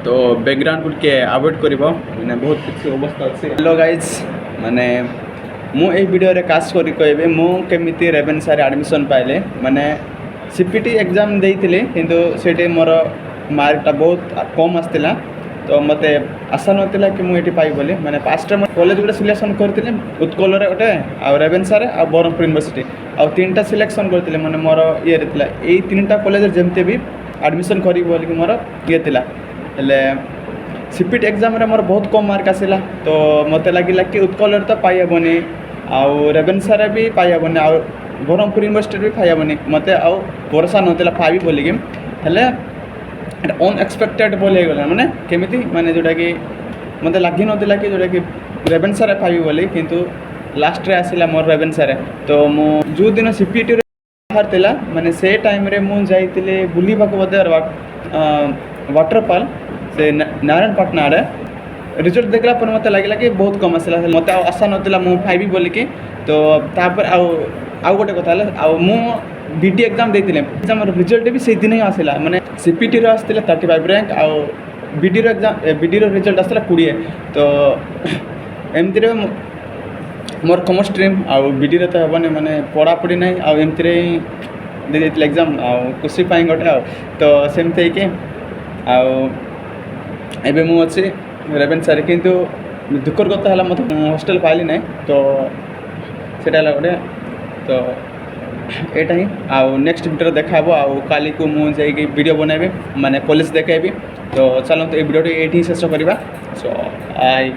तो बैकग्राउंड को टे अवॉइड कर मैंने बहुत किसी अवस्था अच्छे। हेलो गाइज माने मु ए वीडियो रे कास्ट करी कहबे मु केमिति रेवेन्सा रे एडमिशन पाइले माने सीपीटी एग्जाम देइथिले किंतु सेटे मोर मार्कटा बहुत कम आसतिला तो मते आशा नथिला कि मु एटी पाइ बोली माने पास्ट टाइम कॉलेज गुडा सिलेक्शन करथिले उत्कल रे ओटे आ रेवेन्सा रे आ बरहमपुर यूनिवर्सिटी आ तीनटा सिलेक्शन करथिले माने मोर ये रहतिला ए तीनटा कॉलेज रे जेमते भी एडमिशन करी बोली मोर ये थिला हेले सीपीटी एग्जाम रे मोर बहुत कम मार्क आसिला तो मते लागिला कि उत्कल रे तो पाइ हेबनी आउ रेवेन्सा रे भी पाइ हेबनी आउ बरहमपुर यूनिवर्सिटी भी पाइ हेबनी मते आउ भरोसा नथिला पाइबी बोली कि हेले अनएक्सपेक्टेड बोले गला माने केमिति माने जोटा कि मते लागी नथिला कि जोटा कि रेवेन्सा रे पाइबी बोली किंतु लास्ट रे आसिला मोर रेवेन्सा रे तो मु जो दिन सीपीटी रे बाहर थिला माने से टाइम रे मु जाइतिले बुलीबा को बदर वाटरफॉल से नारायणपाटना आड़े रिजल्ट देखला पर मते लागला कि बहुत कम आसला मते आशा नथिला मु पाइबी बोली कि तो तापर आउ गोटे कथा आ मु बीटी एग्जाम देइतिले एग्जाम रिजल्ट भी से दिन ही आसला माने सीपीटी रो आसतिला 35 रैंक आ बीडी रो एग्जाम बीडी रो रिजल्ट आसला 20 तो एमती रे मोर कॉमर्स स्ट्रीम आ बीडी रे तो हेबने माने पढ़ा पड़ी नहीं आ एमती रे दे देतिले एग्जाम आ खुशी पाई गोटे आ तो सेमते के आ एबे मु अछि रेवेन्सा रे किंतु दुखर कथा हला मते हॉस्टल पाइली नहीं तो सेटा गोटे तो एटा ही आ नेक्स्ट वीडियो देखाबो आ काली को मु जाई के वीडियो बनाबे माने कॉलेज देखाबी तो चलो तो ए वीडियो एठी शेष करबा सो आई